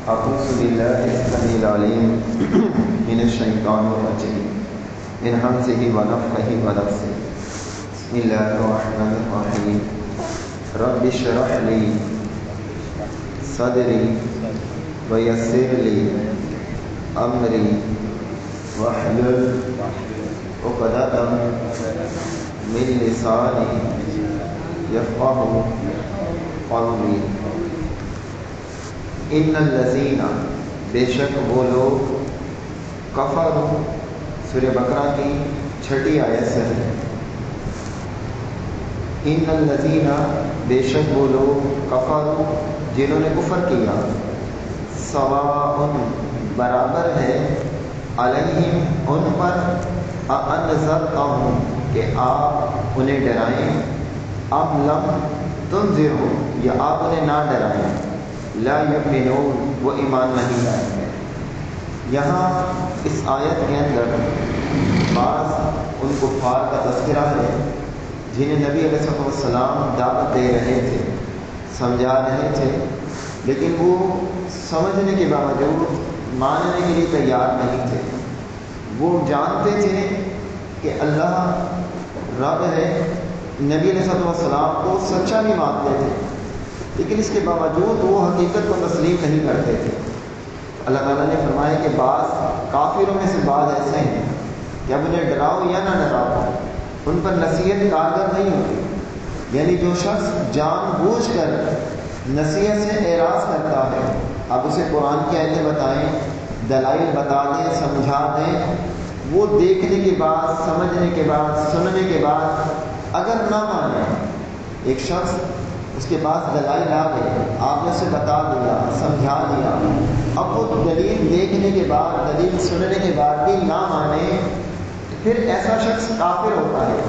أعوذ بالله السميع العليم من الشيطان الرجيم من همزه ونفخه ونفثه بسم الله الرحمن الرحيم رب اشرح لي صدري ويسر لي أمري واحلل عقدة من لساني يفقهوا قولي ان الذین بے شک وہ لوگ کفروا سورہ بقرہ کی 6 آیت سے ہے. ان الذین بے شک وہ لوگ کفروا جنہوں نے کفر کیا سواء برابر ہے علیہم ان پر انذرتہم کہ آپ انہیں ڈرائیں ام لم تنذروا یا آپ انہیں نہ ڈرائیں لا یؤمنون وہ ایمان نہیں لائیں گے. یہاں اس آیت کے اندر بعض ان کفار کا تذکرہ ہے جنہیں نبی علیہ السلام دعوت دے رہے تھے، سمجھا رہے تھے، لیکن وہ سمجھنے کے باوجود ماننے کے لیے تیار نہیں تھے. وہ جانتے تھے کہ اللہ رب ہے، نبی علیہ السلام کو سچا نہیں مانتے تھے، لیکن اس کے باوجود وہ حقیقت کو تسلیم نہیں کرتے تھے. اللہ تعالیٰ نے فرمایا کہ بعض کافروں میں سے بعض ایسے ہیں کہ اب انہیں ڈراؤ یا نہ ڈراؤ ان پر نصیحت کارگر نہیں ہوتی. یعنی جو شخص جان بوجھ کر نصیحت سے اعراض کرتا ہے، اب اسے قرآن کی آیتیں بتائیں، دلائل بتا دیں، سمجھا دیں، وہ دیکھنے کے بعد، سمجھنے کے بعد، سننے کے بعد اگر نہ مانے، ایک شخص اس کے پاس دلائل آ گئے، آپ نے اسے بتا دیا، سمجھا دیا، اب وہ دلیل دیکھنے کے بعد، دلیل سننے کے بعد بھی نہ مانے، پھر ایسا شخص کافر ہوتا ہے.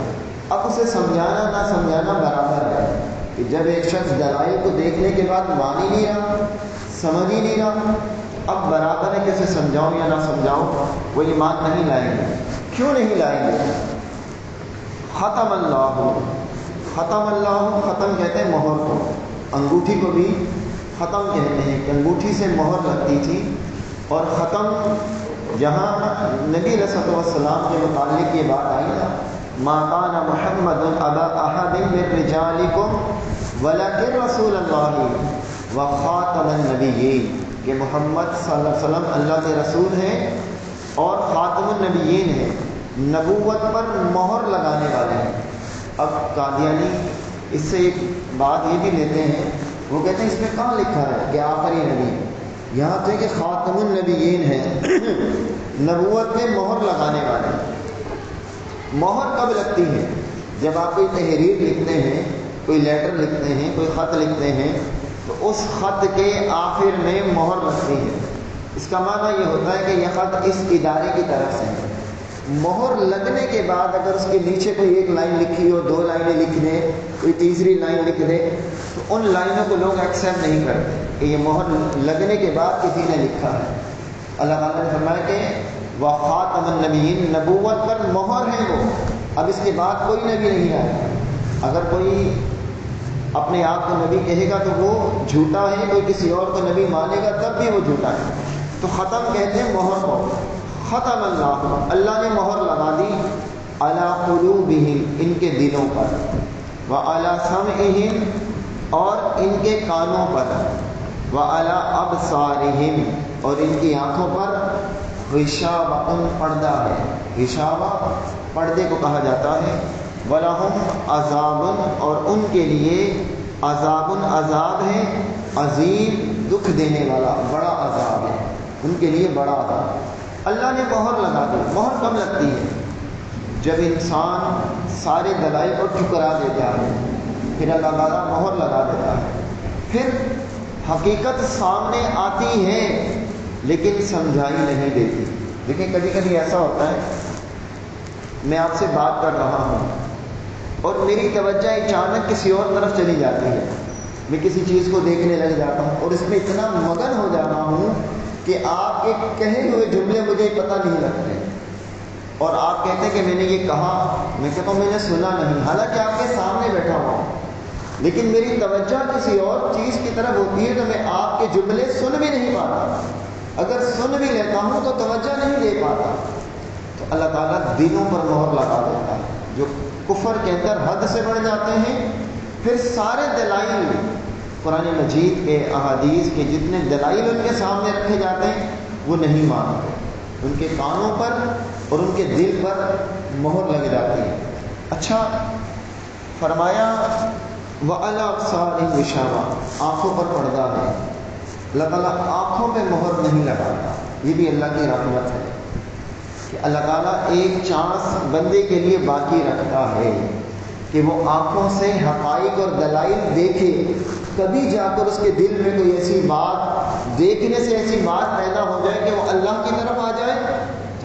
اب اسے سمجھانا نہ سمجھانا برابر ہے کہ جب ایک شخص دلائل کو دیکھنے کے بعد مان ہی نہیں رہا، سمجھ ہی نہیں رہا، اب برابر ہے کہ اسے سمجھاؤں یا نہ سمجھاؤں، وہ ایمان نہیں لائیں گے. کیوں نہیں لائیں گے؟ ختم اللہ، ختم اللہ، ختم کہتے ہیں مہر کو، انگوٹھی کو بھی ختم کہتے ہیں کہ انگوٹھی سے مہر لگتی تھی. اور ختم جہاں نبی علیہ السلام کے متعلق یہ بات آئی نا، ما کان محمد ابا احد من رجالکم ولکن رسول اللہ وخاتم النبیین، کہ محمد صلی اللہ علیہ وسلم اللہ کے رسول ہیں اور خاتم النبیین ہیں، نبوت پر مہر لگانے والے ہیں. اب قادیانی اس سے ایک بات یہ بھی لیتے ہیں، وہ کہتے ہیں اس میں کہاں لکھا ہے کہ آخری نبی؟ یہاں تو کہ خاتم النبیین ہے، نبوت میں مہر لگانے والے. مہر کب لگتی ہے؟ جب آپ کوئی تحریر لکھتے ہیں، کوئی لیٹر لکھتے ہیں، کوئی خط لکھتے ہیں، تو اس خط کے آخر میں مہر لگتی ہے. اس کا معنی یہ ہوتا ہے کہ یہ خط اس ادارے کی طرف سے ہے. مہر لگنے کے بعد اگر اس کے نیچے کوئی ایک لائن لکھی ہو، 2 لائنیں لکھ دے، کوئی تیسری لائن لکھ دے، تو ان لائنوں کو لوگ ایکسیپٹ نہیں کرتے کہ یہ مہر لگنے کے بعد کسی نے لکھا ہے. اللہ تعالیٰ نے فرمایا کہ وخاتم النبیین، نبوت پر مہر ہے وہ، اب اس کے بعد کوئی نبی نہیں آئے. اگر کوئی اپنے آپ کو نبی کہے گا تو وہ جھوٹا ہے، کوئی کسی اور کو نبی مانے گا تب بھی وہ جھوٹا ہے. تو ختم کہتے ہیں مہر کو. ختم اللہ، اللہ نے مہر لگا دی علی قلوبہم، ان کے دلوں پر، وعلی سمعہم، اور ان کے کانوں پر، وعلی ابصارہم، اور ان کی آنکھوں پر، غشاوۃ، پردہ ہے. غشاوہ پردے کو کہا جاتا ہے. وَلَهُمْ عَذَابٌ، اور ان کے لیے عذاب، عذاب ہے عظیم، دکھ دینے والا، بڑا عذاب ہے ان کے لیے، بڑا عذاب. اللہ نے مہر لگا دی. مہر کب لگتی ہے؟ جب انسان سارے دلائل کو ٹھکرا دیتا ہے، پھر اللہ تعالیٰ مہر لگا دیتا ہے. پھر حقیقت سامنے آتی ہے لیکن سمجھائی نہیں دیتی. دیکھیں کبھی کبھی ایسا ہوتا ہے، میں آپ سے بات کر رہا ہوں اور میری توجہ اچانک کسی اور طرف چلی جاتی ہے، میں کسی چیز کو دیکھنے لگ جاتا ہوں اور اس میں اتنا مگن ہو جاتا ہوں کہ آپ کے کہے ہوئے جملے مجھے پتہ نہیں لگتے، اور آپ کہتے ہیں کہ میں نے یہ کہا، میں کہتا ہوں میں نے سنا نہیں، حالانکہ آپ کے سامنے بیٹھا ہوں، لیکن میری توجہ کسی اور چیز کی طرف ہوتی ہے تو میں آپ کے جملے سن بھی نہیں پاتا. سن بھی لیتا ہوں تو توجہ نہیں دے پاتا، تو اللہ تعالیٰ دلوں پر مہر لگا دیتا ہے۔ جو کفر کے اندر حد سے بڑھ جاتے ہیں، پھر سارے دلائل قرآن مجید کے، احادیث کے جتنے دلائل ان کے سامنے رکھے جاتے ہیں وہ نہیں مانتے، ان کے کانوں پر اور ان کے دل پر مہر لگ جاتی ہے۔ اچھا فرمایا وَعَلَىٰ أَبْصَارِهِمْ غِشَاوَةٌ، آنکھوں پر پردہ ہے۔ اللہ تعالیٰ آنکھوں پہ مہر نہیں لگاتا، یہ بھی اللہ کی رحمت ہے کہ اللہ تعالیٰ ایک چانس بندے کے لیے باقی رکھتا ہے کہ وہ آنکھوں سے حقائق اور دلائل دیکھے، کبھی جا کر اس کے دل میں کوئی ایسی بات، دیکھنے سے ایسی بات پیدا ہو جائے کہ وہ اللہ کی طرف آ جائے،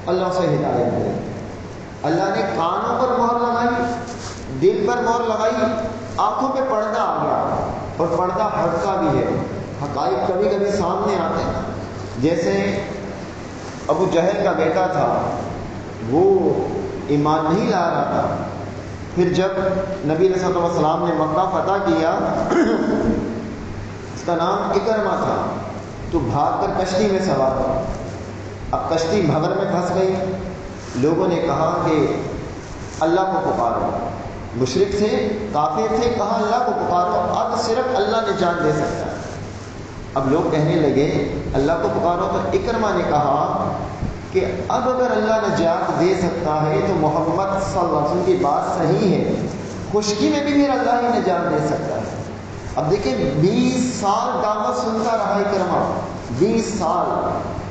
اللہ سے ہدایت دے۔ اللہ نے کانوں پر مہر لگائی، دل پر مہر لگائی، آنکھوں پہ پردہ آ گیا، اور پردہ ہٹتا بھی ہے۔ حقائق کبھی کبھی سامنے آتے ہیں، جیسے ابو جہل کا بیٹا تھا، وہ ایمان نہیں لا رہا تھا، پھر جب نبی علیہ السلام نے مکہ فتح کیا، اس کا نام اکرمہ تھا، تو بھاگ کر کشتی میں سوار ہوا۔ اب کشتی بھنور میں پھنس گئی، لوگوں نے کہا کہ اللہ کو پکارو، مشرک تھے، کافر تھے، کہا اللہ کو پکارو، اب صرف اللہ نجات دے سکتا ہے۔ اب لوگ کہنے لگے اللہ کو پکارو، تو اکرمہ نے کہا کہ اب اگر اللہ نجات دے سکتا ہے تو محمد صلی اللہ علیہ وسلم کی بات صحیح ہے، خشکی میں بھی میرا اللہ ہی نجات دے سکتا ہے۔ اب دیکھیں 20 سال دعوت سنتا رہا اکرمہ، 20 سال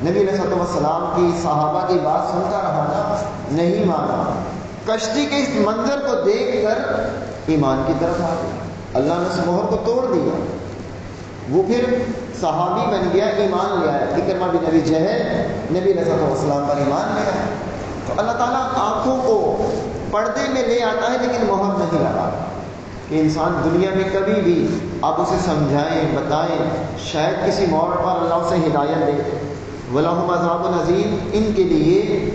نبی علیہ السلام کی، صحابہ کی بات سنتا رہا نا، نہیں مانا۔ کشتی کے اس منظر کو دیکھ کر ایمان کی طرف آ گیا، اللہ نے اس مہر کو توڑ دیا، وہ پھر صحابی بن گیا، ایمان لے آیا۔ اکرمہ بن ابی جہل نبی علیہ السلام پر ایمان لے آیا۔ تو اللہ تعالیٰ آنکھوں کو پردے میں لے آتا ہے لیکن مہر نہیں لگاتا، کہ انسان دنیا میں کبھی بھی آپ اسے سمجھائیں، بتائیں، شاید کسی موڑ پر اللہ اسے ہدایت دے۔ وَلَهُمْ عَذَابٌ عَظِيمٌ، ان کے لیے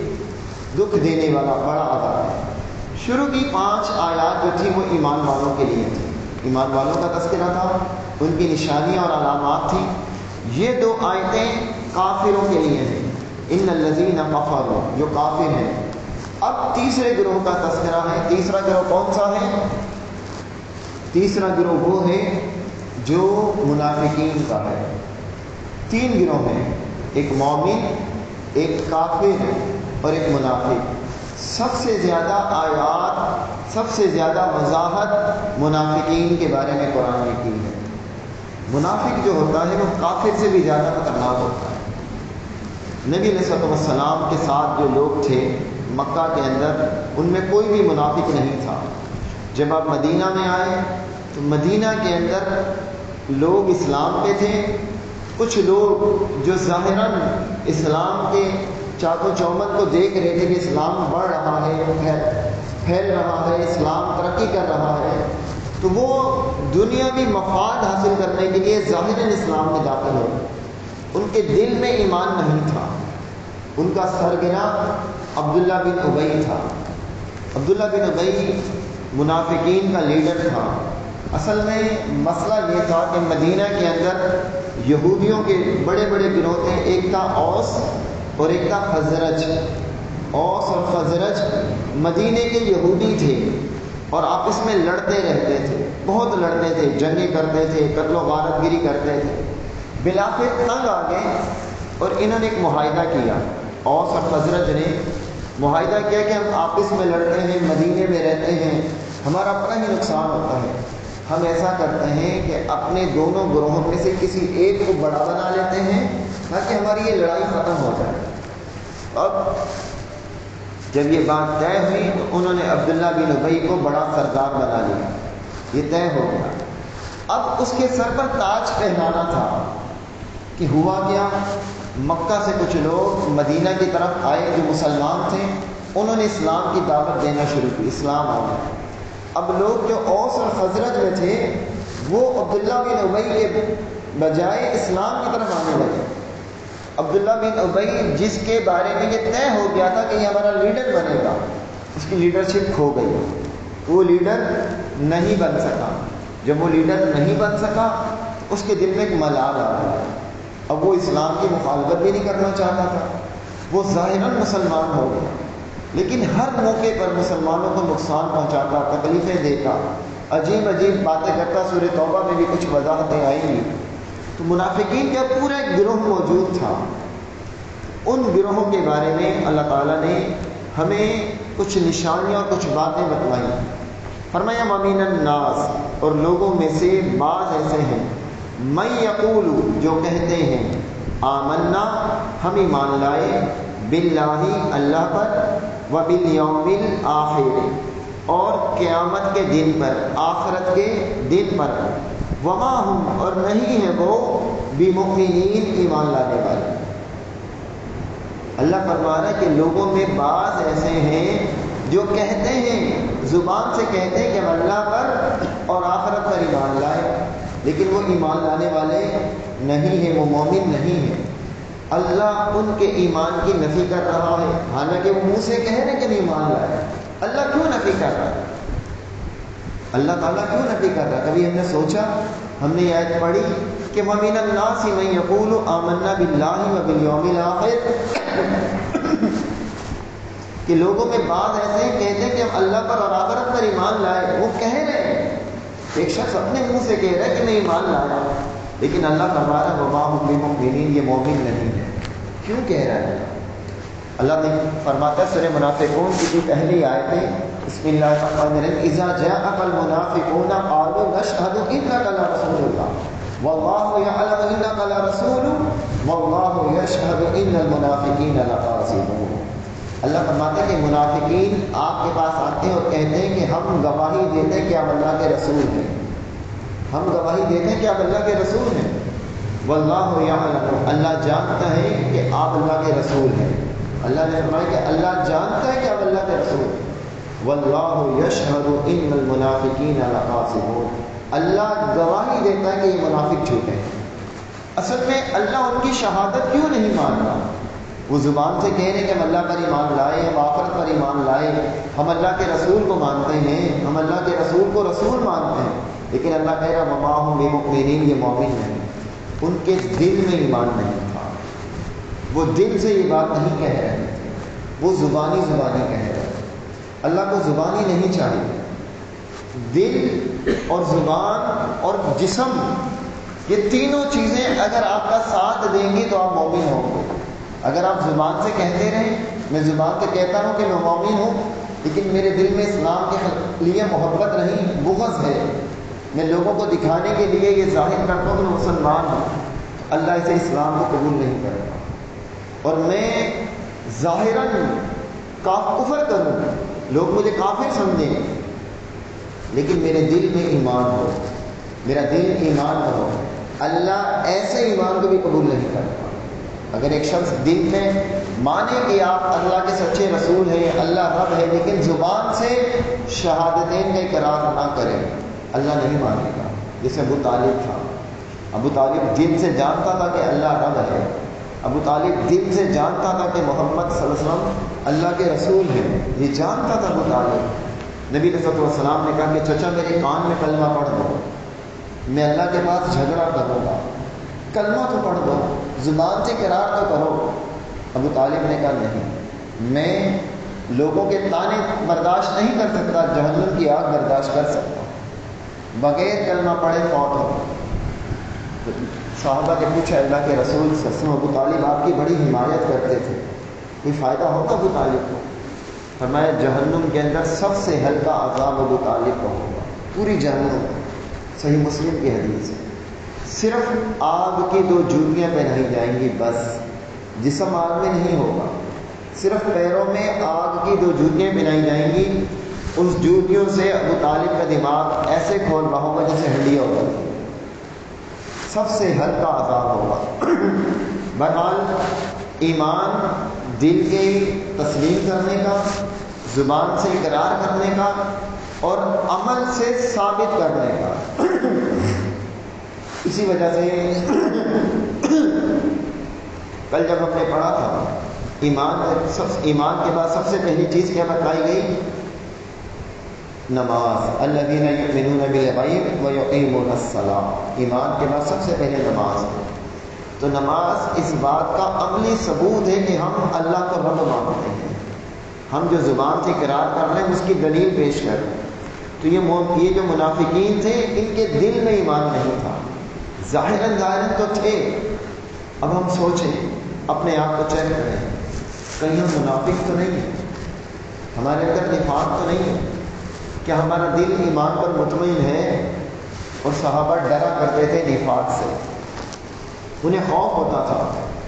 دکھ دینے والا بڑا عذاب ہے۔ شروع کی 5 آیات جو تھی وہ ایمان والوں کے لیے تھی، ایمان والوں کا تذکرہ تھا، ان کی نشانیاں اور علامات تھیں۔ یہ 2 آیتیں کافروں کے لیے ہیں، ان الذین کفروا، جو کافر ہیں۔ اب تیسرے گروہ کا تذکرہ ہے۔ تیسرا گروہ کون سا ہے؟ تیسرا گروہ وہ ہے جو منافقین کا ہے۔ 3 گروہ ہیں، ایک مومن، ایک کافر اور ایک منافق۔ سب سے زیادہ آیات، سب سے زیادہ وضاحت منافقین کے بارے میں قرآن نے کی ہے۔ منافق جو ہوتا ہے وہ کافر سے بھی زیادہ خطرناک ہوتا ہے۔ نبی علیہ السلام کے ساتھ جو لوگ تھے مکہ کے اندر، ان میں کوئی بھی منافق نہیں تھا۔ جب آپ مدینہ میں آئے تو مدینہ کے اندر لوگ اسلام پہ تھے، کچھ لوگ جو ظاہراً اسلام کے چاق و چوبند کو دیکھ رہے تھے کہ اسلام بڑھ رہا ہے، پھیل رہا ہے، اسلام ترقی کر رہا ہے، تو وہ دنیاوی مفاد حاصل کرنے کے لیے ظاہراً اسلام میں داخل ہو۔ ان کے دل میں ایمان نہیں تھا۔ ان کا سرگنا عبداللہ بن ابی تھا۔ عبداللہ بن ابی منافقین کا لیڈر تھا۔ اصل میں مسئلہ یہ تھا کہ مدینہ کے اندر یہودیوں کے بڑے بڑے گروہ تھے، ایک تھا اوس اور ایک تھا خزرج۔ اوس اور خزرج مدینے کے یہودی تھے اور آپس میں لڑتے رہتے تھے، بہت لڑتے تھے، جنگیں کرتے تھے، قتل و غارت گیری کرتے تھے۔ بلاخر تنگ آ گئے اور انہوں نے ایک معاہدہ کیا، اوس اور خزرج نے معاہدہ کیا کہ ہم آپس میں لڑتے ہیں، مدینے میں رہتے ہیں، ہمارا اپنا ہی نقصان ہوتا ہے، ہم ایسا کرتے ہیں کہ اپنے دونوں گروہوں میں سے کسی ایک کو بڑا بنا لیتے ہیں تاکہ ہماری یہ لڑائی ختم ہو جائے۔ اب جب یہ بات طے ہوئی تو انہوں نے عبداللہ بن ابی کو بڑا سردار بنا لیا، یہ طے ہو گیا۔ اب اس کے سر پر تاج پہنانا تھا کہ ہوا کیا، مکہ سے کچھ لوگ مدینہ کی طرف آئے جو مسلمان تھے، انہوں نے اسلام کی دعوت دینا شروع کی، اسلام آ گیا۔ اب لوگ جو اوس اور خزرج میں تھے وہ عبداللہ بن ابی کے بجائے اسلام کی طرف آنے لگے۔ عبداللہ بن ابی جس کے بارے میں یہ طے ہو گیا تھا کہ یہ ہمارا لیڈر بنے گا، اس کی لیڈرشپ کھو گئی، وہ لیڈر نہیں بن سکا۔ جب وہ لیڈر نہیں بن سکا اس کے دل میں ایک ملال آ گیا اب وہ اسلام کی مخالفت بھی نہیں کرنا چاہتا تھا، وہ ظاہراً مسلمان ہو گیا، لیکن ہر موقع پر مسلمانوں کو نقصان پہنچاتا، تکلیفیں دیتا، عجیب عجیب باتیں کرتا۔ سورہ توبہ میں بھی کچھ وضاحتیں آئیں گی۔ تو منافقین کا پورا ایک گروہ موجود تھا۔ ان گروہوں کے بارے میں اللہ تعالیٰ نے ہمیں کچھ نشانیاں اور کچھ باتیں بتلائیں۔ فرمایا وَمِنَ النَّاسِ، اور لوگوں میں سے بعض ایسے ہیں، مَن یقول، جو کہتے ہیں، آمنا، ہم ایمان لائے، باللہ، اللہ پر، وبالیوم الآخر، اور قیامت کے دن پر، آخرت کے دن پر، وما ہم، اور نہیں ہے وہ، بمؤمنین، ایمان لانے والے۔ اللہ فرما رہا ہے کہ لوگوں میں بعض ایسے ہیں جو کہتے ہیں، زبان سے کہتے ہیں کہ ہم اللہ پر اور آخرت پر ایمان لائے، لیکن وہ ایمان لانے والے نہیں ہیں، وہ مومن نہیں ہیں۔ اللہ ان کے ایمان کی نفی کر رہا ہے، حالانکہ وہ منہ سے کہہ رہے کہ نہیں ایمان لائے۔ اللہ کیوں نفی کر رہا ہے؟ اللہ تعالیٰ کیوں نفی کر رہا ہے؟ کبھی ہم نے سوچا؟ ہم نے یہ آیت پڑھی کہ وَمِنَ النَّاسِ مَن يَقُولُ آمَنَّا بِاللَّهِ وَبِالْيَوْمِ الْآخِرِ، کہ لوگوں میں بعض ایسے کہتے ہیں کہ ہم اللہ پر اور آخرت پر ایمان لائے۔ وہ کہہ رہے ہیں، ایک شخص اپنے منہ سے کہہ رہا ہے کہ میں ایمان لایا، لیکن اللہ فرما رہا ہے وَمَا هُم بِمُؤْمِنِينَ، یہ مومن نہیں ہے۔ کیوں کہہ رہا ہے؟ اللہ نے فرماتا ہے سورہ منافقون کی پہلی آیت میں، بسم اللہ الرحمن الرحیم، اذا جاءك المنافقون قالوا نشهد انك لرسول الله والله يعلم انك لرسول والله يشهد ان المنافقين لكاذبون۔ اللہ فرماتا ہے کہ منافقین آپ کے پاس آتے ہیں اور کہتے ہیں کہ ہم گواہی دیتے ہیں کہ آپ اللہ کے رسول ہیں، ہم گواہی دیتے ہیں کہ آپ اللہ کے رسول ہیں۔ واللہ یعلم، اللہ جانتا ہے کہ آپ اللہ کے رسول ہیں۔ اللہ نے فرمایا کہ اللہ جانتا ہے کہ آپ اللہ کے رسول ہیں۔ واللہ یشہد ان المنافقین لکاذبون، اللہ گواہی دیتا ہے کہ یہ منافق جھوٹے ہیں۔ اصل میں اللہ ان کی شہادت کیوں نہیں مانتا؟ وہ زبان سے کہہ رہے ہیں کہ ہم اللہ پر ایمان لائے، ہم آخرت پر ایمان لائے، ہم اللہ کے رسول کو مانتے ہیں، ہم اللہ کے رسول کو رسول مانتے ہیں، لیکن اللہ کہہ رہا وما ہم بمؤمنین، یہ مومن نہیں۔ ان کے دل میں ایمان نہیں تھا، وہ دل سے یہ بات نہیں کہہ رہے تھے، وہ زبانی کہہ رہے تھے۔ اللہ کو زبانی نہیں چاہیے، دل اور زبان اور جسم، یہ تینوں چیزیں اگر آپ کا ساتھ دیں گی تو آپ مومن ہوں گے۔ اگر آپ زبان سے کہتے رہیں، میں زبان سے کہتا ہوں کہ میں مومن ہوں، لیکن میرے دل میں اسلام کے لیے محبت نہیں، بغض ہے، میں لوگوں کو دکھانے کے لیے یہ ظاہر کرتا ہوں کہ میں مسلمان ہوں، اللہ اسے اسلام کو قبول نہیں کرے گا۔ اور میں ظاہراً کفر کروں، لوگ مجھے کافر سمجھیں، لیکن میرے دل میں ایمان ہو، میرا دل ایمان ہو، اللہ ایسے ایمان کو بھی قبول نہیں کرتا۔ اگر ایک شخص دل میں مانے کہ آپ اللہ کے سچے رسول ہیں، اللہ رب ہے، لیکن زبان سے شہادتین کا اقرار نہ کرے، اللہ نہیں مانے گا۔ جیسے ابو طالب تھا، ابو طالب دل سے جانتا تھا کہ اللہ رب ہے، ابو طالب دل سے جانتا تھا کہ محمد صلی اللہ علیہ وسلم اللہ کے رسول ہیں، یہ جانتا تھا ابو طالب۔ نبی صلی اللہ علیہ وسلم نے کہا کہ چچا میرے کان میں کلمہ پڑھ دو، میں اللہ کے پاس جھگڑا کروں گا، کلمہ تو پڑھ دو، زبان سے اقرار تو کرو۔ ابو طالب نے کہا نہیں، میں لوگوں کے طعنے برداشت نہیں کر سکتا، جہنم کی آگ برداشت کر سکتا، بغیر کلمہ پڑھے فوت ہو۔ صحابہ نے پوچھا اللہ کے رسول صلی اللہ علیہ وسلم، ابو طالب آپ کی بڑی حمایت کرتے تھے، کوئی فائدہ ہوگا ابو طالب کو؟ فرمایا جہنم کے اندر سب سے ہلکا عذاب ابو طالب کو ہوگا، پوری جہنم۔ صحیح مسلم کی حدیث ہے، صرف آگ کی 2 جوتیاں پہنائی جائیں گی، بس جسم آگ میں نہیں ہوگا، صرف پیروں میں آگ کی 2 جوتیاں پہنائی جائیں گی، اس جوتیوں سے ابو طالب کا دماغ ایسے کھول رہا ہوگا جیسے ہڈیاں ہوگا، سب سے ہلکا عذاب ہوگا۔ بہرحال ایمان دل کے تسلیم کرنے کا، زبان سے اقرار کرنے کا اور عمل سے ثابت کرنے کا۔ اسی وجہ سے کل جب ہم نے پڑھا تھا ایمان کے بعد سب سے پہلی چیز کیا بتائی گئی؟ نماز، الذین یؤمنون بالغیب ویقیمون الصلاۃ۔ ایمان کے بعد سب سے پہلے نماز ہے۔ تو نماز اس بات کا عملی ثبوت ہے کہ ہم اللہ کو رب مانتے ہیں. ہم جو زبان سے اقرار کر رہے ہیں اس کی دلیل پیش کر رہے ہیں. تو یہ جو منافقین تھے ان کے دل میں ایمان نہیں تھا. ظاہراً تو تھے. اب ہم سوچیں، اپنے آپ کو چیک کریں، کہیں ہم منافق تو نہیں ہیں؟ ہمارے اندر نفاق تو نہیں ہے؟ کیا ہمارا دل ایمان پر مطمئن ہے؟ اور صحابہ ڈرا کرتے تھے نفاق سے، انہیں خوف ہوتا تھا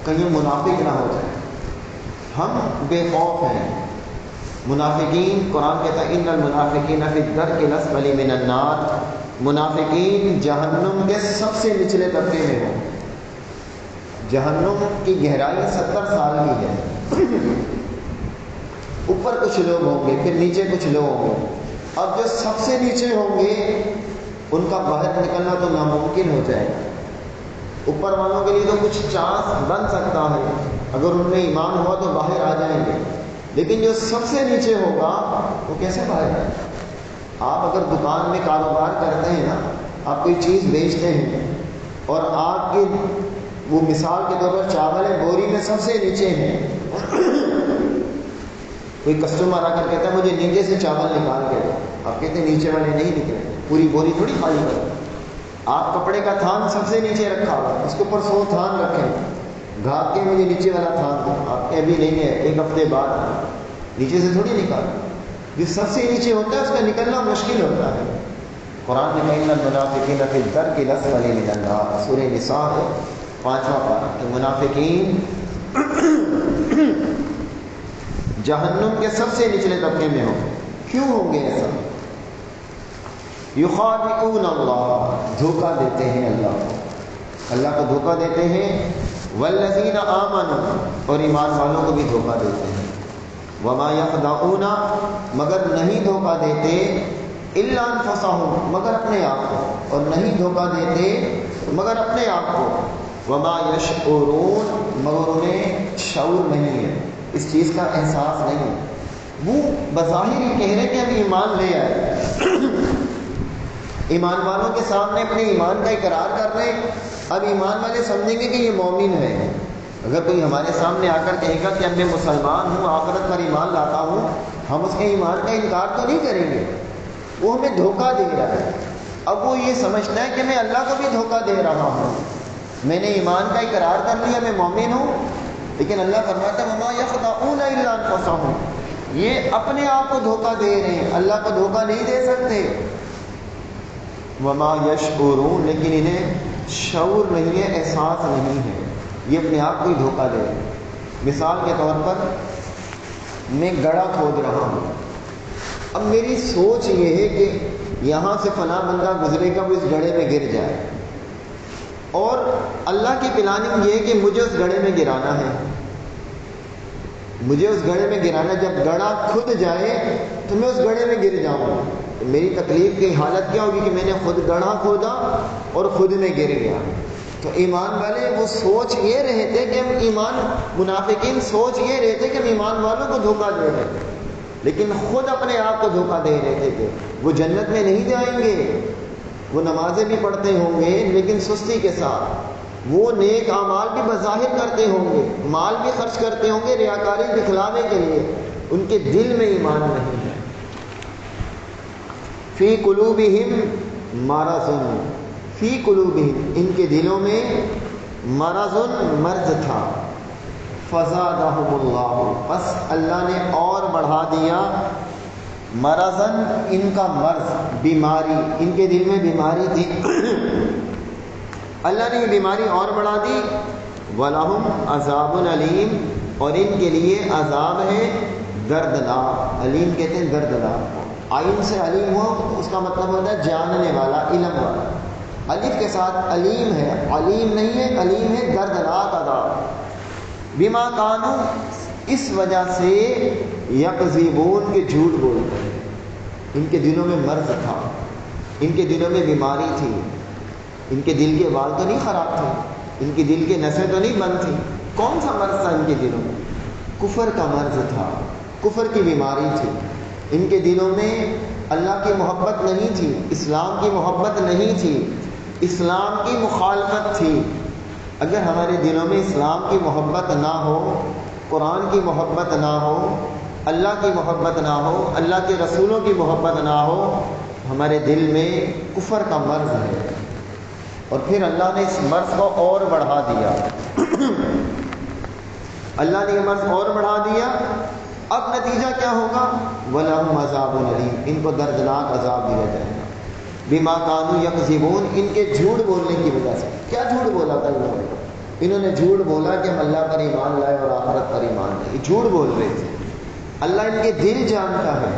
کہیں منافق نہ ہو جائے. ہم بے خوف ہیں. منافقین، قرآن کہتا ہے ان المنافقین فی الدرک الاسفل من النار، منافقین جہنم کے سب سے نچلے طبقے میں ہوں. جہنم کی گہرائی 70 سال کی ہے. اوپر کچھ لوگ ہوں گے، پھر نیچے کچھ لوگ ہوں گے. اب جو سب سے نیچے ہوں گے ان کا باہر نکلنا تو ناممکن ہو جائے گا. اوپر والوں کے لیے تو کچھ چانس بن سکتا ہے، اگر ان میں ایمان ہوا تو باہر آ جائیں گے. لیکن جو سب سے نیچے ہوگا وہ کیسے باہر آئے؟ آپ اگر دکان میں کاروبار کرتے ہیں نا، آپ کوئی چیز بیچتے ہیں اور آپ کی وہ مثال کے طور پر چاول بوری میں سب سے نیچے ہیں. کوئی کسٹمر آ کر کہتا ہے مجھے نیچے سے چاول نکال کے دو، آپ کہتے ہیں نیچے والے نہیں نکلے، پوری بوری تھوڑی خالی کرو. آپ کپڑے کا تھان سب سے نیچے رکھا ہوا، اس کے اوپر 100 تھان رکھیں، گھاگ کے مجھے نیچے والا تھان دو، آپ کے ابھی نہیں ہے، ایک ہفتے بعد نیچے سے تھوڑی نکال. جو سب سے نیچے ہوتا ہے اس کا نکلنا مشکل ہوتا ہے. قرآن نے کہا ان المنافقین فی الدرک الاسفل من النار، سورہ نساء 5واں پارہ، کہ منافقین جہنم کے سب سے نچلے طبقے میں ہوں. کیوں ہوں گے ایسا؟ یخادعون اللہ، دھوکہ دیتے ہیں اللہ کو، اللہ کو دھوکہ دیتے ہیں. والذین آمنوا، اور ایمان والوں کو بھی دھوکہ دیتے ہیں. وما یخدعون، مگر نہیں دھوکہ دیتے، الا انفسہم، مگر اپنے آپ کو، اور نہیں دھوکہ دیتے مگر اپنے آپ کو. وما یشعرون، مگر انہیں شعور نہیں ہے، اس چیز کا احساس نہیں ہے. وہ بظاہر ہی کہہ رہے کہ ہم ایمان لے آئے، ایمان والوں کے سامنے اپنے ایمان کا اقرار کر رہے ہیں. اب ایمان والے سمجھیں گے کہ یہ مومن ہے. اگر کوئی ہمارے سامنے آ کر کہے گا کہ اب میں مسلمان ہوں، آخرت پر ایمان لاتا ہوں، ہم اس کے ایمان کا انکار تو نہیں کریں گے. وہ ہمیں دھوکہ دے رہا ہے. اب وہ یہ سمجھتا ہے کہ میں اللہ کو بھی دھوکہ دے رہا ہوں، میں نے ایمان کا اقرار کر لیا، میں مومن ہوں. لیکن اللہ فرماتا ہے وما یخدعون الا انفسہم، یہ اپنے آپ کو دھوکہ دے رہے ہیں، اللہ کو دھوکہ نہیں دے سکتے. وما یشعرون، لیکن انہیں شعور نہیں ہے، احساس نہیں ہے، یہ اپنے آپ کو ہی دھوکہ دے رہے ہیں. مثال کے طور پر میں گڑھا کھود رہا ہوں. اب میری سوچ یہ ہے کہ یہاں سے فلاں بندہ گزرے گا، وہ اس گڑھے میں گر جائے، اور اللہ کی پلاننگ یہ ہے کہ مجھے اس گڑھے میں گرانا ہے، مجھے اس گڑھے میں گرانا. جب گڑھا کھد جائے تو میں اس گڑھے میں گر جاؤں. میری تکلیف کی حالت کیا ہوگی کہ میں نے خود گڑھا کھودا اور خود میں گر گیا. تو ایمان والے وہ سوچ یہ رہے تھے کہ ہم منافقین سوچ یہ رہے تھے کہ ہم ایمان والوں کو دھوکہ دے رہے تھے، لیکن خود اپنے آپ کو دھوکہ دے رہے تھے کہ وہ جنت میں نہیں جائیں گے. وہ نمازیں بھی پڑھتے ہوں گے لیکن سستی کے ساتھ، وہ نیک اعمال بھی بظاہر کرتے ہوں گے، مال بھی خرچ کرتے ہوں گے ریاکاری دکھلانے کے لیے، ان کے دل میں ایمان نہیں ہے. فی قلوبہم مرض، فی قلوبہم، ان کے دلوں میں مرض، مرض تھا. فزادہم اللہ، بس اللہ نے اور بڑھا دیا. مرضن، ان کا مرض، بیماری، ان کے دل میں بیماری تھی، اللہ نے یہ بیماری اور بڑھا دی. وَلَهُمْ عَذَابٌ علیم، اور ان کے لیے عذاب ہے دردناک. علیم کہتے ہیں دردناک. عین سے علیم ہو تو اس کا مطلب ہوتا ہے جاننے والا، علم والا. الف کے ساتھ علیم ہے، علیم نہیں ہے، علیم ہے دردناک عذاب. بما کانوا، اس وجہ سے یکذبون، کے جھوٹ بولتے ہیں. ان کے دلوں میں مرض تھا، ان کے دلوں میں بیماری تھی. ان کے دل کے بال تو نہیں خراب تھے، ان کے دل کے نسیں تو نہیں بند تھیں. کون سا مرض تھا ان کے دلوں میں؟ کفر کا مرض تھا، کفر کی بیماری تھی. ان کے دلوں میں اللہ کی محبت نہیں تھی، اسلام کی محبت نہیں تھی، اسلام کی مخالفت تھی. اگر ہمارے دلوں میں اسلام کی محبت نہ ہو، قرآن کی محبت نہ ہو، اللہ کی محبت نہ ہو، اللہ کے رسولوں کی محبت نہ ہو، ہمارے دل میں کفر کا مرض ہے، اور پھر اللہ نے اس مرض کو اور بڑھا دیا اللہ نے یہ مرض اور بڑھا دیا۔ اب نتیجہ کیا ہوگا؟ وَلَهُمْ عَذَابٌ أَلِيمٌ، ان کو دردناک عذاب دیا جائے گا، بِمَا كَانُوا يَكْذِبُونَ، ان کے جھوٹ بولنے کی وجہ سے۔ کیا جھوٹ بولا تھا انہوں نے جھوٹ بولا کہ ہم اللہ پر ایمان لائے اور آخرت پر ایمان لائے، یہ جھوٹ بول رہے تھے۔ اللہ ان کے دل جانتا ہے،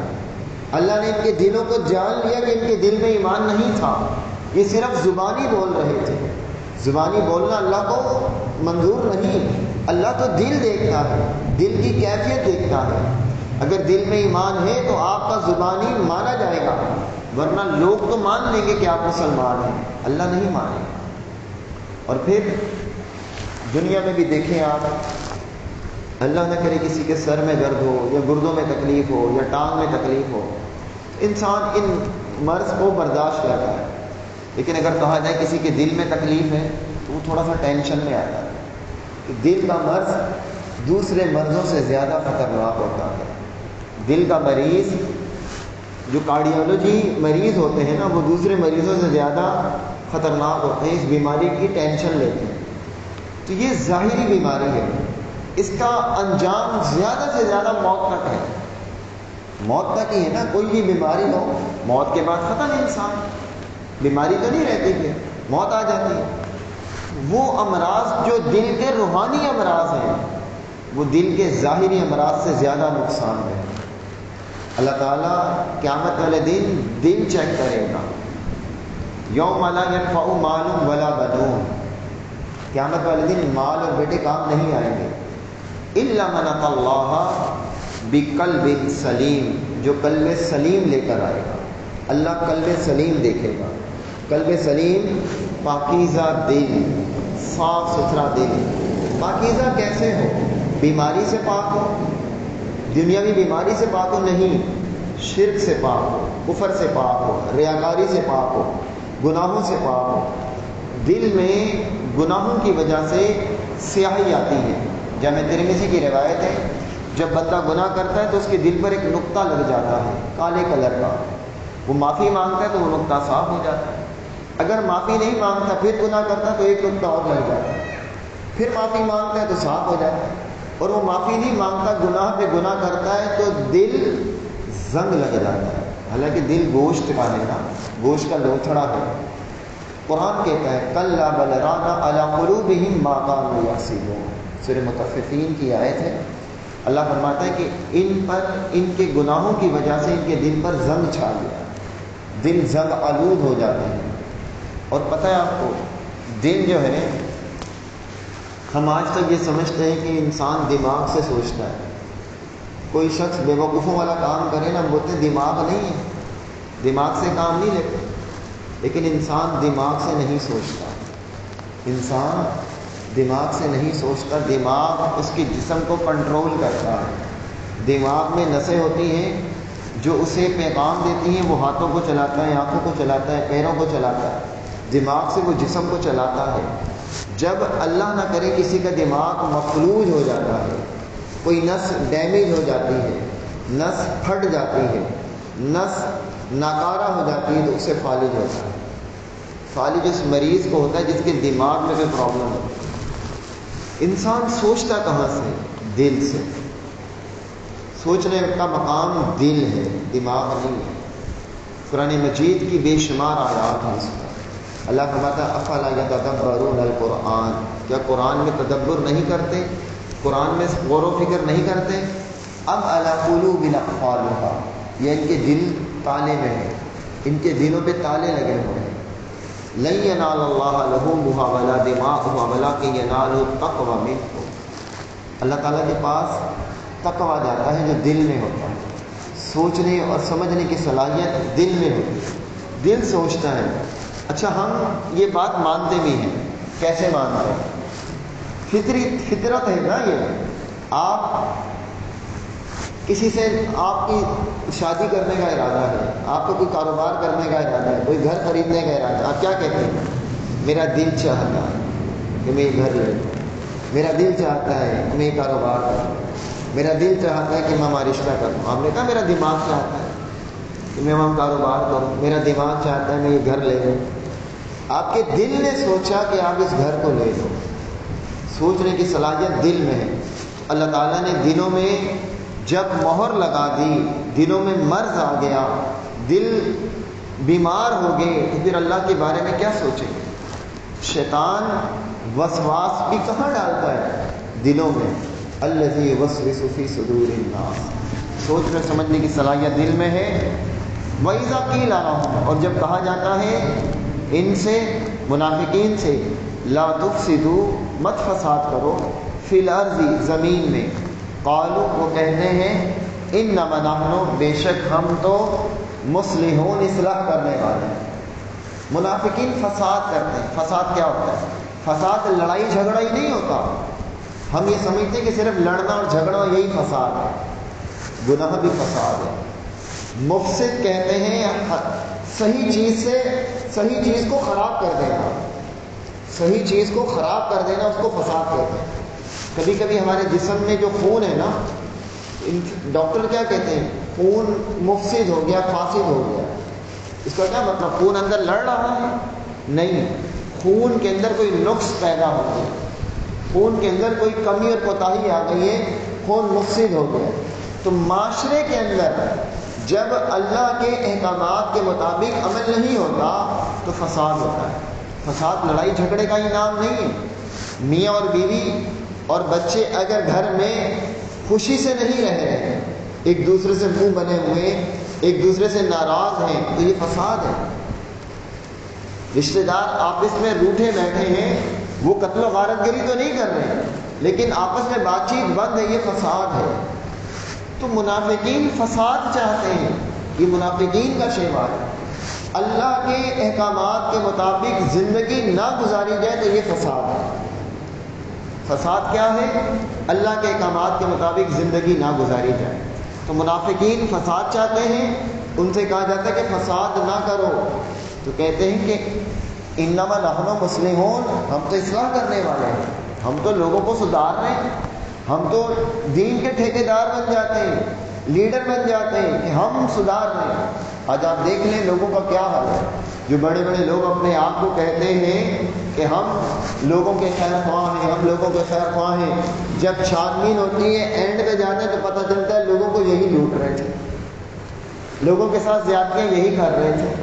اللہ نے ان کے دلوں کو جان لیا کہ ان کے دل میں ایمان نہیں تھا، یہ صرف زبانی بول رہے تھے۔ زبانی بولنا اللہ کو منظور نہیں، اللہ تو دل دیکھتا ہے، دل کی کیفیت دیکھتا ہے۔ اگر دل میں ایمان ہے تو آپ کا زبانی مانا جائے گا، ورنہ لوگ تو مان لیں گے کہ آپ مسلمان ہیں، اللہ نہیں مانے گا۔ اور پھر دنیا میں بھی دیکھیں آپ، اللہ نہ کرے کسی کے سر میں درد ہو یا گردوں میں تکلیف ہو یا ٹانگ میں تکلیف ہو، انسان ان مرض کو برداشت کرتا ہے، لیکن اگر کہا جائے کسی کے دل میں تکلیف ہے تو وہ تھوڑا سا ٹینشن میں آتا ہے کہ دل کا مرض دوسرے مرضوں سے زیادہ خطرناک ہوتا ہے۔ دل کا مریض، جو کارڈیالوجی مریض ہوتے ہیں نا، وہ دوسرے مریضوں سے زیادہ خطرناک ہوتے ہیں، اس بیماری کی ٹینشن لیتے ہیں۔ تو یہ ظاہری بیماری ہے، اس کا انجام زیادہ سے زیادہ موت تک ہے، موت تک ہی ہے نا۔ کوئی بھی بیماری ہو، موت کے بعد ختم ہے انسان، بیماری تو نہیں رہتی کہ موت آ جاتی ہے۔ وہ امراض جو دل کے روحانی امراض ہیں، وہ دل کے ظاہری امراض سے زیادہ نقصان ہے۔ اللہ تعالیٰ قیامت والے دن دل چیک کرے گا، یوم لا ینفع مال ولا بنون، قیامت والے دن مال اور بیٹے کام نہیں آئیں گے، الا من اتى اللہ بقلب سلیم، جو قلب سلیم لے کر آئے گا۔ اللہ قلب سلیم دیکھے گا، قلب سلیم پاکیزہ دل، صاف ستھرا دل۔ پاکیزہ کیسے ہو؟ بیماری سے پاک ہو، دنیاوی بیماری سے پاک ہو نہیں، شرک سے پاک ہو، کفر سے پاک ہو، ریاکاری سے پاک ہو، گناہوں سے پاک ہو۔ دل میں گناہوں کی وجہ سے سیاہی آتی ہے۔ جامع ترمذی کی روایت ہے، جب بندہ گناہ کرتا ہے تو اس کے دل پر ایک نقطہ لگ جاتا ہے کالے کلر کا، وہ معافی مانگتا ہے تو وہ نقطہ صاف ہو جاتا ہے۔ اگر معافی نہیں مانگتا پھر گناہ کرتا ہے تو ایک نقطہ اور لگ جاتا ہے، پھر معافی مانگتا ہے تو صاف ہو جاتا ہے، اور وہ معافی نہیں مانگتا، گناہ پہ گناہ کرتا ہے تو دل زنگ لگ جاتا ہے۔ حالانکہ دل گوشت کا ہے نا، گوشت کا لوتھڑا ہے۔ قرآن کہتا ہے کلا بل ران علی قلوبہم ما کانوا یکسبون، سورہ مطففین کی آیت ہے۔ اللہ فرماتا ہے کہ ان پر، ان کے گناہوں کی وجہ سے ان کے دل پر زنگ چھا گیا، دل زنگ آلود ہو جاتے ہیں۔ اور پتہ ہے آپ کو، دل جو ہے، ہم آج تک یہ سمجھتے ہیں کہ انسان دماغ سے سوچتا ہے۔ کوئی شخص بے وقوفوں والا کام کرے نا، بولتے ہیں دماغ نہیں ہے، دماغ سے کام نہیں لیتے، لیکن انسان دماغ سے نہیں سوچتا، انسان دماغ سے نہیں سوچتا، دماغ اس کے جسم کو کنٹرول کرتا ہے۔ دماغ میں نسیں ہوتی ہیں جو اسے پیغام دیتی ہیں، وہ ہاتھوں کو چلاتا ہے، آنکھوں کو چلاتا ہے، پیروں کو چلاتا ہے، دماغ سے وہ جسم کو چلاتا ہے۔ جب اللہ نہ کرے کسی کا دماغ مفلوج ہو جاتا ہے، کوئی نس ڈیمیج ہو جاتی ہے، نس پھٹ جاتی ہے، نس ناکارہ ہو جاتی ہے، تو اسے فالج ہوتا ہے۔ فالج اس مریض کو ہوتا ہے جس کے دماغ میں کوئی پرابلم ہوتی ہے۔ انسان سوچتا کہاں سے؟ دل سے۔ سوچنے کا مقام دل ہے، دماغ نہیں ہے۔ قرآن مجید کی بے شمار آیات ہیں اس پر۔ اللہ فرماتا ہے افلا یتدبرون القرآن، کیا قرآن میں تدبر نہیں کرتے؟ قرآن میں غور و فکر نہیں کرتے؟ ام علی قلوب اقفالها، یہ ان کے دل تالے میں ہیں، ان کے دلوں پہ تالے لگے ہوئے ہیں۔ لن ینال اللہ لحومها ولا دماؤها ولکن ینالہ التقوی منکم، اللہ تعالیٰ کے پاس تقوی جاتا ہے جو دل میں ہوتا ہے۔ سوچنے اور سمجھنے کی صلاحیت دل میں ہوتی ہے، دل سوچتا ہے۔ اچھا، ہم یہ بات مانتے بھی ہیں، کیسے مانتے ہیں؟ فطرت ہے نا یہ۔ آپ کسی سے، آپ کی شادی کرنے کا ارادہ ہے، آپ کو کوئی کاروبار کرنے کا ارادہ ہے، کوئی گھر خریدنے کا ارادہ ہے، آپ کیا کہتے ہیں؟ میرا دل چاہتا ہے۔ کہ میں یہ گھر لے لوں، میرا دل چاہتا ہے کہ میں یہ کاروبار کروں، میرا دل چاہتا ہے کہ میں وہاں رشتہ کروں۔ آپ نے کہا میرا دماغ چاہتا ہے کہ میں وہاں کاروبار کروں، میرا دماغ چاہتا ہے میں یہ گھر لے لوں۔ آپ کے دل نے سوچا کہ آپ اس گھر کو لے لو، سوچنے کی صلاحیت دل میں ہے۔ اللہ تعالیٰ نے دلوں میں جب مہر لگا دی، دلوں میں مرض آ گیا، دل بیمار ہو گئے، تو پھر اللہ کے بارے میں کیا سوچیں گے؟ شیطان وسواس بھی کہاں ڈالتا ہے؟ دلوں میں۔ الذی یوسوس فی صدور الناس، سوچنے سمجھنے کی صلاحیت دل میں ہے۔ وَإِذَا قِيلَ لَهُمْ، اور جب کہا جاتا ہے ان سے، منافقین سے، لا تفسدوا، مت فساد کرو، فی الارض، زمین میں، قالوا، وہ کہتے ہیں، انما نحن، بے شک ہم تو، مصلحون، اصلاح کرنے والے ہیں۔ منافقین فساد کرتے ہیں۔ فساد کیا ہوتا ہے؟ فساد لڑائی جھگڑا ہی نہیں ہوتا۔ ہم یہ سمجھتے ہیں کہ صرف لڑنا اور جھگڑنا یہی فساد ہے، گناہ بھی فساد ہے۔ مفسد کہتے ہیں صحیح چیز کو خراب کر دینا، صحیح چیز کو خراب کر دینا، اس کو فساد کہتے ہیں۔ کبھی کبھی ہمارے جسم میں جو خون ہے نا، ڈاکٹر کیا کہتے ہیں؟ خون مفسد ہو گیا، فاسد ہو گیا۔ اس کا کیا مطلب؟ خون اندر لڑ رہا ہے؟ نہیں، خون کے اندر کوئی نقص پیدا ہو گیا، خون کے اندر کوئی کمی اور کوتاہی آ گئی ہے، خون مفسد ہو گیا۔ تو معاشرے کے اندر جب اللہ کے احکامات کے مطابق عمل نہیں ہوتا تو فساد ہوتا ہے۔ فساد لڑائی جھگڑے کا ہی نام نہیں ہے۔ میاں اور بیوی اور بچے اگر گھر میں خوشی سے نہیں رہ رہے ہیں، ایک دوسرے سے منہ بنے ہوئے، ایک دوسرے سے ناراض ہیں، تو یہ فساد ہے۔ رشتہ دار آپس میں روٹھے بیٹھے ہیں، وہ قتل و غارت گری تو نہیں کر رہے، لیکن آپس میں بات چیت بند ہے، یہ فساد ہے۔ تو منافقین فساد چاہتے ہیں، یہ منافقین کا شیوا ہے۔ اللہ کے احکامات کے مطابق زندگی نہ گزاری جائے تو یہ فساد ہے۔ فساد کیا ہے؟ اللہ کے احکامات کے مطابق زندگی نہ گزاری جائے۔ تو منافقین فساد چاہتے ہیں، ان سے کہا جاتا ہے کہ فساد نہ کرو، تو کہتے ہیں کہ انما نحن مصلحون، ہم تو اصلاح کرنے والے ہیں، ہم تو لوگوں کو سدھار رہے ہیں، ہم تو دین کے ٹھیکیدار بن جاتے ہیں، لیڈر بن جاتے ہیں کہ ہم سدھار رہے ہیں۔ آج آپ دیکھ لیں لوگوں کا کیا حال ہے، جو بڑے بڑے لوگ اپنے آپ کو کہتے ہیں کہ ہم لوگوں کے خیر خواہ ہیں، ہم لوگوں کے خیر خواہ ہیں، جب چھانبین ہوتی ہے، اینڈ پہ جاتے ہیں تو پتہ چلتا ہے لوگوں کو یہی لوٹ رہے تھے، لوگوں کے ساتھ زیادتیاں یہی کر رہے تھے۔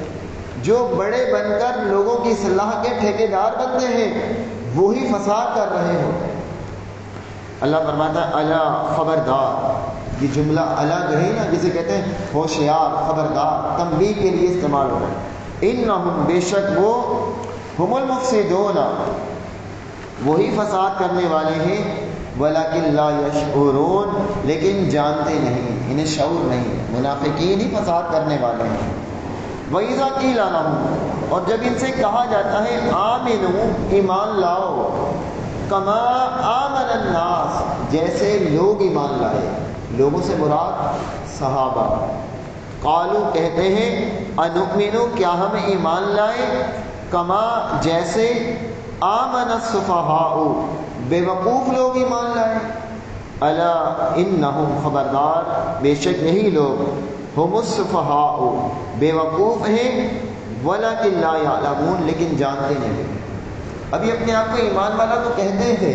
جو بڑے بن کر لوگوں کی اصلاح کے ٹھیکیدار بنتے ہیں وہی فساد کر رہے ہوتے ہیں۔ اللہ فرماتا ہے الا، خبردار، یہ جملہ الگ ہے نا، جسے کہتے ہیں ہوشیار، خبردار، تنبیہ کے لیے استعمال ہو رہا ہے۔ انہم، بے شک وہ، ہم المفسدون، وہی فساد کرنے والے ہیں، ولکن لا یشعرون، لیکن جانتے نہیں، انہیں شعور نہیں۔ منافقین ہی فساد کرنے والے ہیں۔ وَإِذَا قِيلَ لَهُمْ، اور جب ان سے کہا جاتا ہے آمنوا، ایمان لاؤ، کما آمن الناس، جیسے لوگ ایمان لائے، لوگوں سے مراد صحابہ، قالوا، کہتے ہیں، انؤمن، کیا ہم ایمان لائے، کما، جیسے، آمن السفہاء، بے وقوف لوگ ایمان لائے، الا انہم، خبردار، بے شک یہی لوگ، ہم السفہاء، بے وقوف ہیں، ولکن لا یعلمون، لیکن جانتے نہیں۔ ابھی اپنے آپ کو ایمان والا تو کہتے تھے،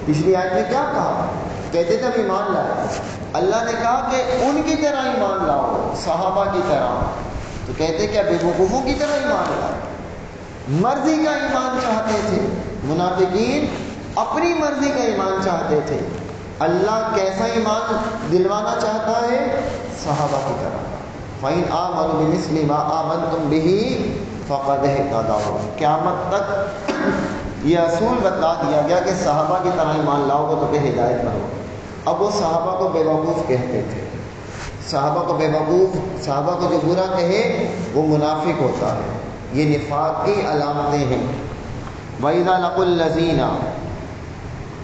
پچھلی آیت میں کیا کہا؟ کہتے تھے ہم ایمان لائے، اللہ نے کہا کہ ان کی طرح ایمان لاؤ، صحابہ کی طرح، تو کہتے کیا بے وقوفوں کی طرح ایمان لائے؟ مرضی کا ایمان چاہتے تھے منافقین، اپنی مرضی کا ایمان چاہتے تھے۔ اللہ کیسا ایمان دلوانا چاہتا ہے؟ صحابہ کی طرح۔ فَإِنْ آمَنُوا بِمِثْلِ مَا آمَنْتُمْ بِهِ فَقَدْ اهْتَدَوْا، قیامت تک یہ اصول بتلا دیا گیا کہ صحابہ کی طرح ایمان لاؤ گے تو پھر ہدایت پر ہو۔ اب وہ صحابہ کو بے وقوف کہتے تھے، صحابہ کو بے وقوف، صحابہ کو جو برا کہے وہ منافق ہوتا ہے، یہ نفاق کی علامتیں ہیں۔ وَإِذَا لَقُوا الَّذِينَ،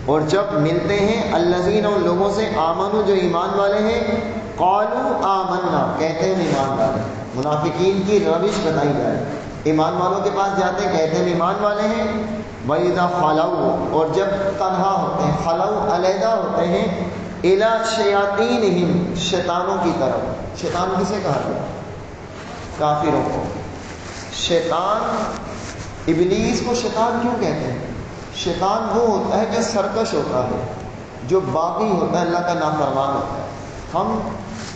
اور جب ملتے ہیں، الذین، ان لوگوں سے، آمنوا، جو ایمان والے ہیں، قالوا آمنا، کہتے ہیں ایمان والے۔ منافقین کی روش بتائی جائے، ایمان والوں کے پاس جاتے ہیں، کہتے ہیں ایمان والے ہیں، وَإِذَا خَلَوْا، اور جب تنہا ہوتے ہیں، خلو علیحدہ ہوتے ہیں، إِلَىٰ شَيَاطِینِهِمْ، شیطانوں کی طرف. شیطان کسے کہا گیا؟ کافروں کو. شیطان، ابلیس کو شیطان کیوں کہتے ہیں؟ شیطان وہ ہوتا ہے جو سرکش ہوتا ہے، جو باغی ہوتا ہے، اللہ کا نافرمان ہوتا ہے. ہم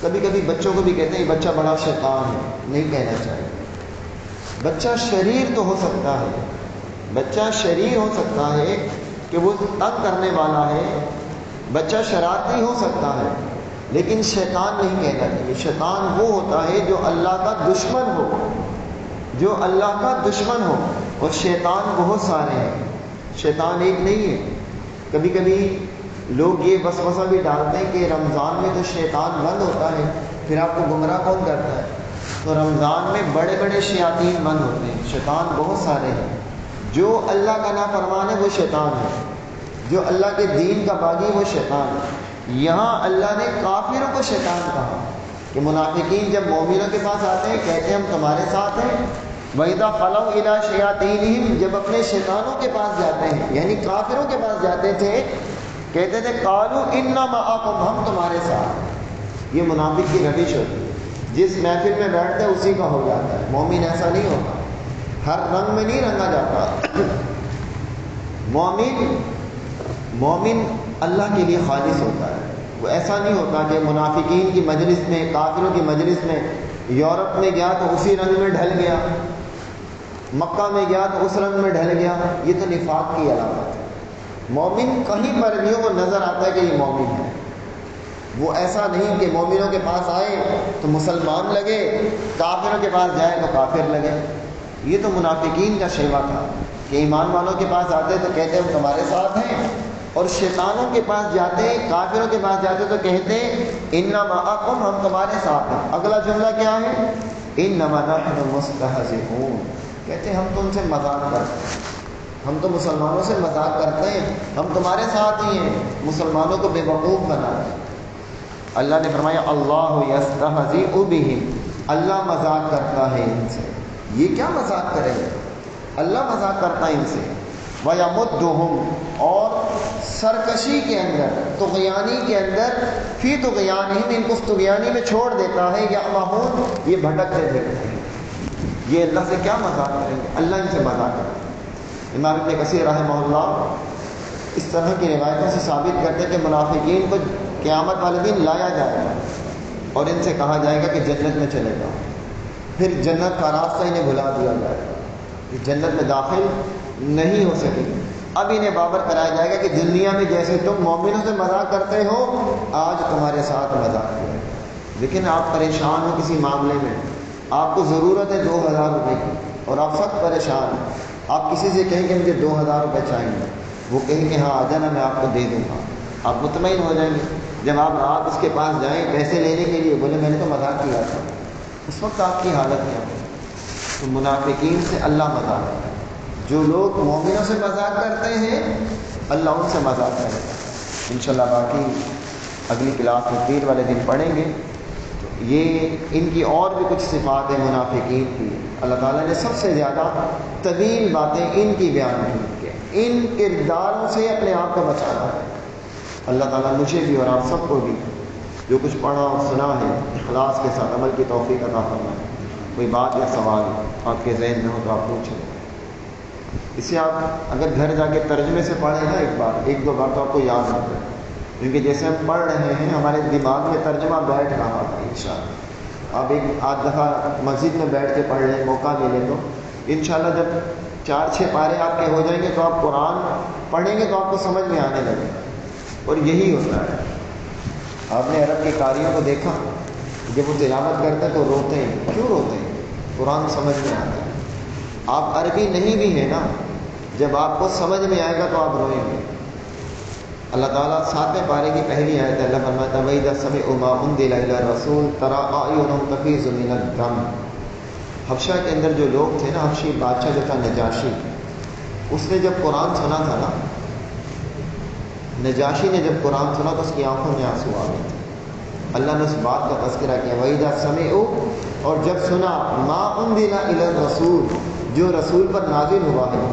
کبھی کبھی بچوں کو بھی کہتے ہیں یہ بچہ بڑا شیطان ہے، نہیں کہنا چاہیے. بچہ شریر تو ہو سکتا ہے، بچہ شریر ہو سکتا ہے کہ وہ تنگ کرنے والا ہے، بچہ شرارتی ہو سکتا ہے، لیکن شیطان نہیں کہنا چاہیے. شیطان وہ ہوتا ہے جو اللہ کا دشمن ہو، جو اللہ کا دشمن ہو. اور شیطان بہت سارے ہیں، شیطان ایک نہیں ہے. کبھی کبھی لوگ یہ وسوسہ بھی ڈالتے ہیں کہ رمضان میں تو شیطان بند ہوتا ہے، پھر آپ کو گمراہ کون کرتا ہے؟ تو رمضان میں بڑے بڑے شیاطین بند ہوتے ہیں. شیطان بہت سارے ہیں. جو اللہ کا نافرمان ہے وہ شیطان ہے، جو اللہ کے دین کا باغی وہ شیطان ہے. یہاں اللہ نے کافروں کو شیطان کہا کہ منافقین جب مومنوں کے پاس آتے ہیں کہتے ہیں ہم تمہارے ساتھ ہیں. وَإِذَا خَلَوْا إِلَىٰ شَيَاطِینِهِمْ، جب اپنے شیطانوں کے پاس جاتے ہیں، یعنی کافروں کے پاس جاتے تھے، کہتے تھے قَالُوا إِنَّا مَعَكُمْ، ہم تمہارے ساتھ. یہ منافق کی روش ہوتی ہے. جس محفل میں بیٹھتے ہیں اسی کا ہو جاتا ہے. مومن ایسا نہیں ہوتا، ہر رنگ میں نہیں رنگا جاتا. مومن اللہ کے لیے خالص ہوتا ہے. وہ ایسا نہیں ہوتا کہ منافقین کی مجلس میں، کافروں کی مجلس میں، یورپ میں گیا تو اسی رنگ میں ڈھل گیا، مکہ میں گیا تو اس رنگ میں ڈھل گیا. یہ تو نفاق کی علامت ہے. مومن کہیں پر بھی ہو وہ نظر آتا ہے کہ یہ مومن ہے. وہ ایسا نہیں کہ مومنوں کے پاس آئے تو مسلمان لگے، کافروں کے پاس جائے تو کافر لگے. یہ تو منافقین کا شیوا تھا کہ ایمان والوں کے پاس آتے تو کہتے ہم تمہارے ساتھ ہیں، اور شیطانوں کے پاس جاتے، کافروں کے پاس جاتے تو کہتے انما معکم، ہم تمہارے ساتھ ہیں. اگلا جملہ کیا ہے؟ انما نحن مستہزئون، کہتے ہم تو ان سے مذاق کرتے ہیں، ہم تو مسلمانوں سے مذاق کرتے ہیں، ہم تمہارے ساتھ ہی ہیں، مسلمانوں کو بے وقوف بناتے ہیں. اللہ نے فرمایا اللہ یستہزئ بہم، اللہ مذاق کرتا ہے ان سے. یہ کیا مذاق کرے گا؟ اللہ مذاق کرتا ہے ان سے. وَيَمُدُّهُمْ، اور سرکشی کے اندر، طغیانی کے اندر، فی طغیانہم، ان کو طغیانی میں چھوڑ دیتا ہے. یعمہون، یہ بھٹکتے پھرتے ہیں. یہ اللہ سے کیا مذاق کریں گے؟ اللہ ان سے مذاق کرتا ہے. امام ابن کثیر رحمہ اللہ اس طرح کی روایتوں سے ثابت کرتے ہیں کہ منافقین کو قیامت والے دن لایا جائے گا اور ان سے کہا جائے گا کہ جنت میں چلے جاؤ. پھر جنت کا راستہ انہیں بھلا دیا جائے گا کہ جنت میں داخل نہیں ہو سکے. اب انہیں بابر کرایا جائے گا کہ دنیا میں جیسے تم مومنوں سے مذاق کرتے ہو، آج تمہارے ساتھ مذاق کیا. لیکن آپ پریشان ہو کسی معاملے میں، آپ کو ضرورت ہے 2000 روپے کی اور آپ سخت پریشان ہیں. آپ کسی سے کہیں کہ مجھے 2000 روپے چاہیے، وہ کہیں کہ ہاں آ جانا میں آپ کو دے دوں گا. آپ مطمئن ہو جائیں گے. جب آپ رات اس کے پاس جائیں پیسے لینے کے لیے، بولے میں نے تو مذاق کیا تھا، اس وقت آپ کی حالت کیا ہو؟ تو منافقین سے اللہ مذاق کرتا ہے. جو لوگ مومنوں سے مذاق کرتے ہیں اللہ ان سے مذاق کرے گا. انشاءاللہ باقی اگلی کلاس میں پیر والے دن پڑھیں گے. یہ ان کی اور بھی کچھ صفات ہیں منافقین کی. اللہ تعالیٰ نے سب سے زیادہ طویل باتیں ان کی بیان کی کہ ان کرداروں سے اپنے آپ کو بچانا ہے. اللہ تعالیٰ مجھے بھی اور آپ سب کو بھی جو کچھ پڑھا اور سنا ہے اخلاص کے ساتھ عمل کی توفیق عطا فرمائے. کوئی بات یا سوال آپ کے ذہن میں ہو تو آپ پوچھیں. اسے آپ اگر گھر جا کے ترجمے سے پڑھیں نا ایک دو بار تو آپ کو یاد رکھیں، کیونکہ جیسے ہم پڑھ رہے ہیں ہمارے دماغ میں ترجمہ بیٹھ رہا ہے. انشاءاللہ آپ ایک آدھ دفعہ مسجد میں بیٹھ کے پڑھ لیں، موقع ملے تو انشاءاللہ جب 4-6 پارے آپ کے ہو جائیں گے تو آپ قرآن پڑھیں گے تو آپ کو سمجھ میں آنے لگے. اور یہی ہوتا ہے. آپ نے عرب کے قاریوں کو دیکھا جب وہ تلاوت کرتے ہیں تو روتے ہیں. کیوں روتے ہیں؟ قرآن سمجھ میں آتا ہے. آپ عربی نہیں بھی ہیں نا، جب آپ کو سمجھ میں آئے گا تو آپ روئیں گے. اللہ تعالیٰ 7ویں پارے کی پہلی آیت اللہ فرماتا ہے وَإِذَا سَمِعُوا مَا أُنزِلَ إِلَى الرَّسُولِ تَرَىٰ أَعْيُنَهُمْ تَفِيضُ مِنَ الدَّمْعِ. حبشہ کے اندر جو لوگ تھے نا، حبشی بادشاہ جو تھا نجاشی، اس نے جب قرآن سنا تھا نا، نجاشی نے جب قرآن سنا تو اس کی آنکھوں میں آنسو آ گئے تھے. اللہ نے اس بات کا تذکرہ کیا وَإِذَا سَمِعُوا، اور جب سنا مَا أُنزِلَ إِلَى الرَّسُولِ، جو رسول پر نازل ہوا ہے،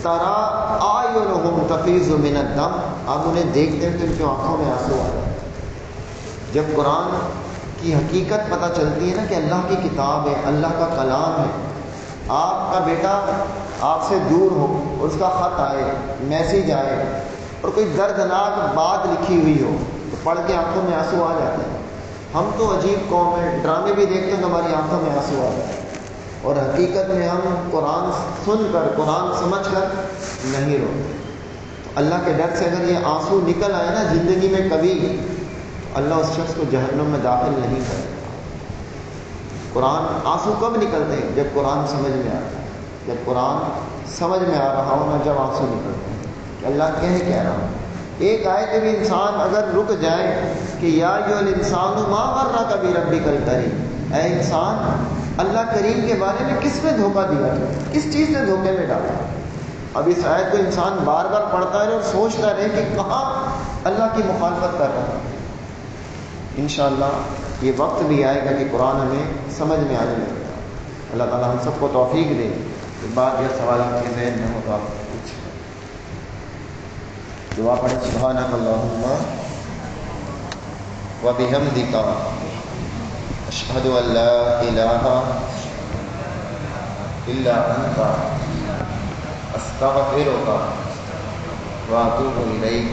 ترا اعینہم تفیض من الدم، آپ انہیں دیکھتے ہیں تو ان کی آنکھوں میں آنسو آ جاتے ہیں۔ جب قرآن کی حقیقت پتہ چلتی ہے نا کہ اللہ کی کتاب ہے، اللہ کا کلام ہے، آپ کا بیٹا آپ سے دور ہو اور اس کا خط آئے، میسیج آئے اور کوئی دردناک بات لکھی ہوئی ہو تو پڑھ کے آنکھوں میں آنسو آ جاتے ہیں۔ ہم تو عجیب قوم ہے، ڈرامے بھی دیکھتے ہیں تو ہماری آنکھوں میں آنسو آ جاتے ہیں، اور حقیقت میں ہم قرآن سن کر، قرآن سمجھ کر نہیں روتے۔ تو اللہ کے ڈر سے اگر یہ آنسو نکل آئے نا زندگی میں کبھی، اللہ اس شخص کو جہنم میں داخل نہیں کرے گا۔ قرآن آنسو کب نکلتے ہیں؟ جب قرآن سمجھ میں آتا ہے، جب قرآن سمجھ میں آ رہا ہو نا، جب آنسو نکلتے ہیں کہ اللہ کہہ رہا ہوں۔ ایک آیت بھی انسان اگر رک جائے کہ یا ایھا الانسان ما غرک بربک الکریم، اے انسان اللہ کریم کے بارے میں کس نے دھوکہ دیا، کس چیز نے دھوکے میں ڈالا۔ اب اس آیت کو انسان بار بار پڑھتا ہے اور سوچتا رہے کہ کہاں اللہ کی مخالفت کر رہا ہے۔ انشاءاللہ یہ وقت بھی آئے گا کہ قرآن ہمیں سمجھ میں آنے لگے گا۔ اللہ تعالیٰ ہم سب کو توفیق دے کہ بعد یہ سوالات کے ذہن میں ہو تو آپ پوچھ دعا پڑھیں۔ سبحانک اللہم و بحمدک اشہد ان لا الہ الا انت استغفرک و اتوب الیک۔